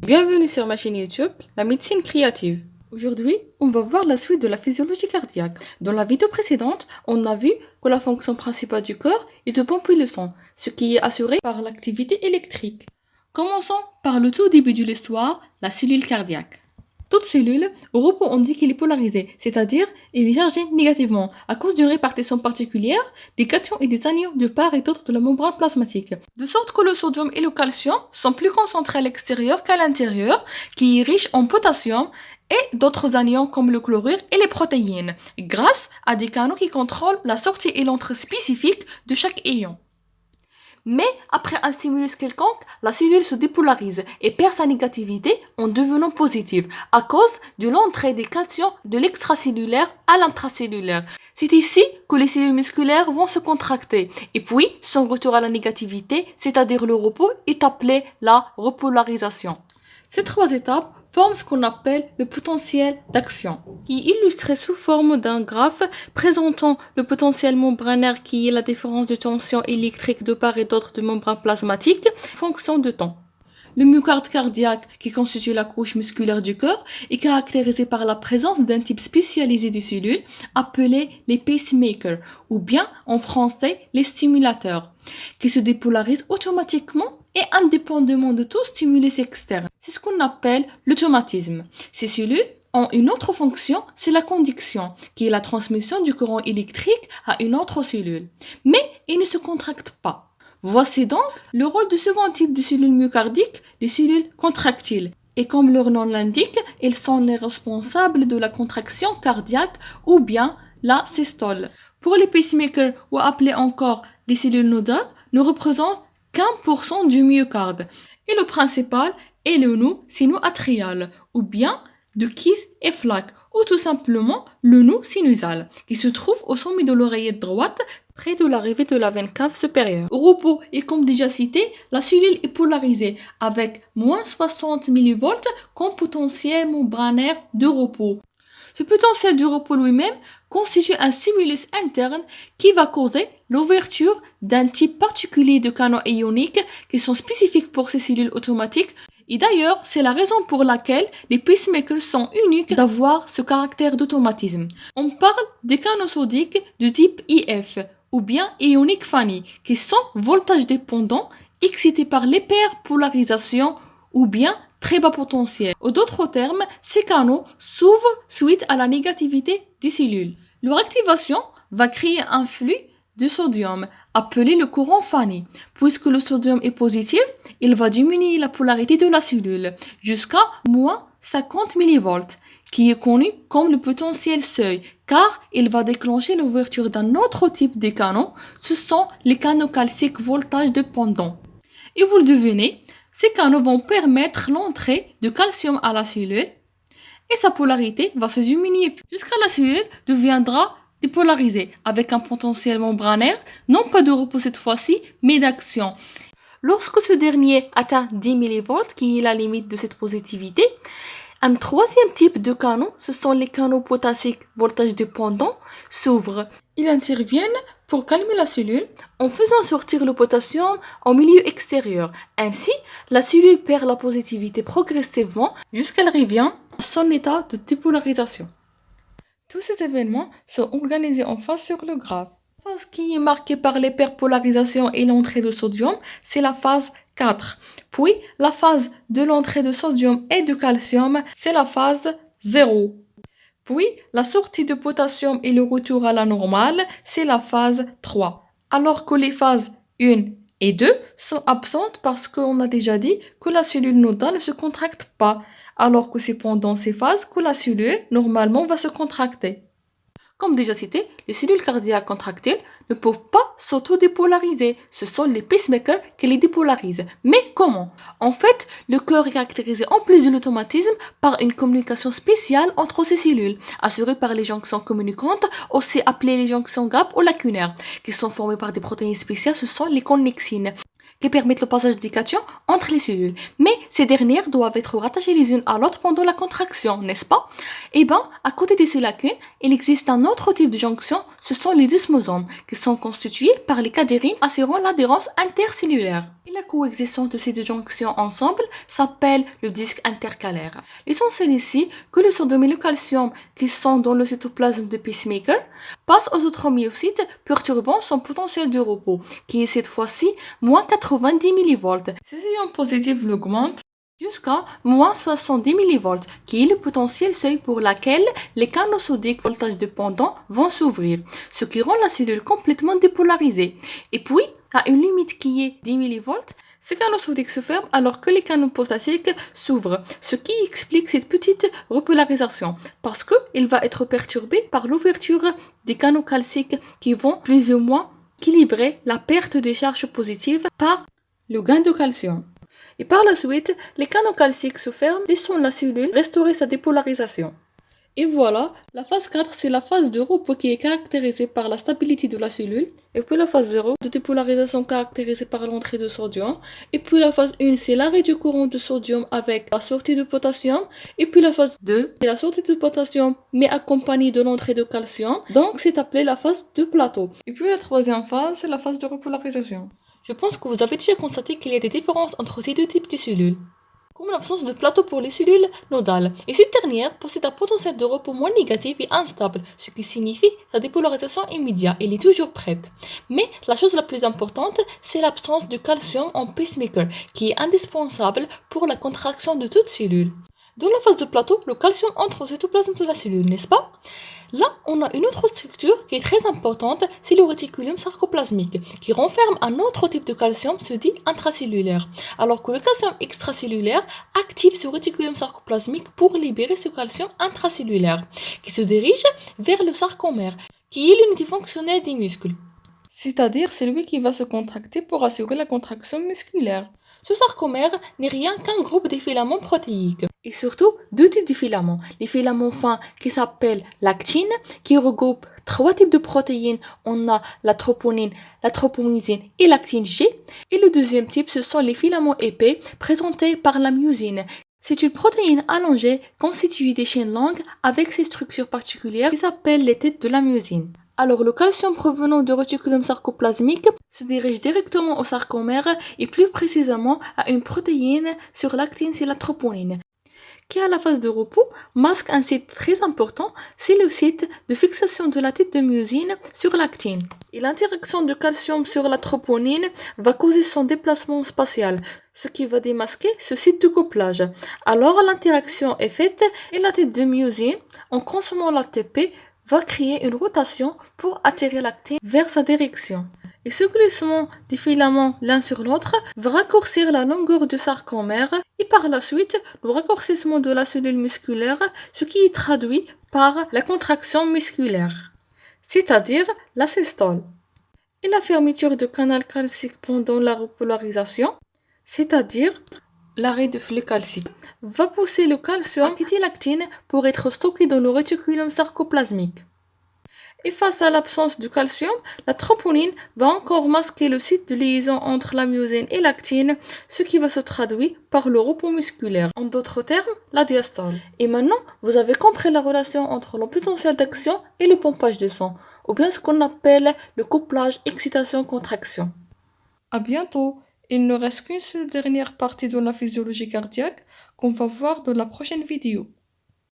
Bienvenue sur ma chaîne YouTube, la médecine créative. Aujourd'hui, on va voir la suite de la physiologie cardiaque. Dans la vidéo précédente, on a vu que la fonction principale du corps est de pomper le sang, ce qui est assuré par l'activité électrique. Commençons par le tout début de l'histoire, la cellule cardiaque. Toute cellule, au repos, on dit qu'elle est polarisée, c'est-à-dire elle est chargée négativement à cause d'une répartition particulière des cations et des anions de part et d'autre de la membrane plasmatique. De sorte que le sodium et le calcium sont plus concentrés à l'extérieur qu'à l'intérieur, qui est riche en potassium et d'autres anions comme le chlorure et les protéines, grâce à des canaux qui contrôlent la sortie et l'entrée spécifique de chaque ion. Mais après un stimulus quelconque, la cellule se dépolarise et perd sa négativité en devenant positive à cause de l'entrée des cations de l'extracellulaire à l'intracellulaire. C'est ici que les cellules musculaires vont se contracter et puis son retour à la négativité, c'est-à-dire le repos, est appelé la repolarisation. Ces trois étapes forment ce qu'on appelle le potentiel d'action, qui est illustré sous forme d'un graphe présentant le potentiel membranaire qui est la différence de tension électrique de part et d'autre de membrane plasmatique en fonction de temps. Le myocarde cardiaque, qui constitue la couche musculaire du corps, est caractérisé par la présence d'un type spécialisé de cellules appelées les pacemakers, ou bien en français les stimulateurs, qui se dépolarisent automatiquement et indépendamment de tout stimulus externe. C'est ce qu'on appelle l'automatisme. Ces cellules ont une autre fonction, c'est la conduction, qui est la transmission du courant électrique à une autre cellule. Mais elles ne se contractent pas. Voici donc le rôle du second type de cellules myocardiques, les cellules contractiles. Et comme leur nom l'indique, elles sont les responsables de la contraction cardiaque ou bien la systole. Pour les pacemakers, ou appelés encore les cellules nodales, ne représentent qu'1% du myocarde. Et le principal est le nœud sino-atrial, ou bien de Keith et Flack, ou tout simplement le nœud sinusal, qui se trouve au sommet de l'oreillette droite, près de l'arrivée de la veine cave supérieure. Au repos, et comme déjà cité, la cellule est polarisée avec moins 60 mV comme potentiel membranaire de repos. Ce potentiel du repos lui-même constitue un stimulus interne qui va causer l'ouverture d'un type particulier de canaux ioniques qui sont spécifiques pour ces cellules automatiques. Et d'ailleurs, c'est la raison pour laquelle les pacemakers sont uniques d'avoir ce caractère d'automatisme. On parle des canaux sodiques de type IF ou bien ionique Fanny qui sont voltage dépendants excités par l'hyperpolarisation ou bien très bas potentiel. En d'autres termes, ces canaux s'ouvrent suite à la négativité des cellules. Leur activation va créer un flux de sodium, appelé le courant Fanny. Puisque le sodium est positif, il va diminuer la polarité de la cellule jusqu'à moins 50 mV, qui est connu comme le potentiel seuil, car il va déclencher l'ouverture d'un autre type de canaux, ce sont les canaux calciques voltage dépendants. Et vous le devinez, ces canaux vont permettre l'entrée de calcium à la cellule et sa polarité va se diminuer jusqu'à la cellule deviendra dépolarisée avec un potentiel membranaire, non pas de repos cette fois-ci, mais d'action. Lorsque ce dernier atteint 10 mV, qui est la limite de cette positivité, un troisième type de canaux, ce sont les canaux potassiques voltage dépendants, s'ouvrent. Ils interviennent pour calmer la cellule en faisant sortir le potassium au milieu extérieur. Ainsi, la cellule perd la positivité progressivement jusqu'à revient à son état de dépolarisation. Tous ces événements sont organisés en face sur le graphe. La phase qui est marquée par l'hyperpolarisation et l'entrée de sodium, c'est la phase 4. Puis, la phase de l'entrée de sodium et de calcium, c'est la phase 0. Puis, la sortie de potassium et le retour à la normale, c'est la phase 3. Alors que les phases 1 et 2 sont absentes parce qu'on a déjà dit que la cellule nodale ne se contracte pas, alors que c'est pendant ces phases que la cellule, normalement, va se contracter. Comme déjà cité, les cellules cardiaques contractiles ne peuvent pas s'auto-dépolariser. Ce sont les pacemakers qui les dépolarisent. Mais comment? En fait, le cœur est caractérisé en plus de l'automatisme par une communication spéciale entre ces cellules, assurée par les jonctions communicantes, aussi appelées les jonctions gap ou lacunaires, qui sont formées par des protéines spéciales, ce sont les connexines, qui permettent le passage des cations entre les cellules. Mais ces dernières doivent être rattachées les unes à l'autre pendant la contraction, n'est-ce pas? Eh bien, à côté de ces lacunes, il existe un autre type de jonction, ce sont les desmosomes, qui sont constitués par les cadérines assurant l'adhérence intercellulaire. Et la coexistence de ces deux jonctions ensemble s'appelle le disque intercalaire. L'essentiel ici que le sodium et le calcium qui sont dans le cytoplasme de pacemaker passent aux autres myocytes perturbant son potentiel de repos, qui est cette fois-ci moins 90 millivolts. Ces ions positifs l'augmentent jusqu'à moins 70 millivolts, qui est le potentiel seuil pour lequel les canaux sodiques voltage dépendants vont s'ouvrir, ce qui rend la cellule complètement dépolarisée. Et puis, à une limite qui est 10 millivolts, ces canaux sodiques se ferment alors que les canaux potassiques s'ouvrent, ce qui explique cette petite repolarisation, parce qu'il va être perturbé par l'ouverture des canaux calciques qui vont plus ou moins équilibrer la perte des charges positives par le gain de calcium. Et par la suite, les canaux calciques se ferment, laissant la cellule restaurer sa dépolarisation. Et voilà, la phase 4, c'est la phase de repos qui est caractérisée par la stabilité de la cellule. Et puis la phase 0, de dépolarisation caractérisée par l'entrée de sodium. Et puis la phase 1, c'est l'arrêt du courant de sodium avec la sortie de potassium. Et puis la phase 2, c'est la sortie de potassium, mais accompagnée de l'entrée de calcium. Donc c'est appelé la phase de plateau. Et puis la troisième phase, c'est la phase de repolarisation. Je pense que vous avez déjà constaté qu'il y a des différences entre ces deux types de cellules, comme l'absence de plateau pour les cellules nodales. Et cette dernière possède un potentiel de repos moins négatif et instable, ce qui signifie sa dépolarisation immédiate. Elle est toujours prête. Mais la chose la plus importante, c'est l'absence de calcium en pacemaker, qui est indispensable pour la contraction de toute cellule. Dans la phase de plateau, le calcium entre au cytoplasme de la cellule, n'est-ce pas? Là, on a une autre structure qui est très importante, c'est le réticulum sarcoplasmique, qui renferme un autre type de calcium, se dit intracellulaire, alors que le calcium extracellulaire active ce réticulum sarcoplasmique pour libérer ce calcium intracellulaire, qui se dirige vers le sarcomère, qui est l'unité fonctionnelle des muscles. C'est-à-dire celui qui va se contracter pour assurer la contraction musculaire. Ce sarcomère n'est rien qu'un groupe de filaments protéiques. Et surtout, deux types de filaments. Les filaments fins qui s'appellent l'actine, qui regroupent trois types de protéines. On a la troponine, la tropomyosine et l'actine G. Et le deuxième type, ce sont les filaments épais présentés par la myosine. C'est une protéine allongée constituée des chaînes longues avec ses structures particulières qui s'appellent les têtes de la myosine. Alors, le calcium provenant du réticulum sarcoplasmique se dirige directement au sarcomère et plus précisément à une protéine sur l'actine, c'est la troponine, qui à la phase de repos masque un site très important, c'est le site de fixation de la tête de myosine sur l'actine. Et l'interaction du calcium sur la troponine va causer son déplacement spatial, ce qui va démasquer ce site de couplage. Alors l'interaction est faite et la tête de myosine, en consommant l'ATP, va créer une rotation pour attirer l'actine vers sa direction. Et ce glissement des filaments l'un sur l'autre va raccourcir la longueur du sarcomère et par la suite le raccourcissement de la cellule musculaire, ce qui est traduit par la contraction musculaire, c'est-à-dire la systole. Et la fermeture du canal calcique pendant la repolarisation, c'est-à-dire l'arrêt du flux calcique, va pousser le calcium à quitter l'actine pour être stocké dans le réticulum sarcoplasmique. Et face à l'absence de calcium, la troponine va encore masquer le site de liaison entre la myosine et l'actine, ce qui va se traduire par le repos musculaire. En d'autres termes, la diastole. Et maintenant, vous avez compris la relation entre le potentiel d'action et le pompage de sang, ou bien ce qu'on appelle le couplage excitation-contraction. À bientôt! Il ne reste qu'une seule dernière partie de la physiologie cardiaque qu'on va voir dans la prochaine vidéo.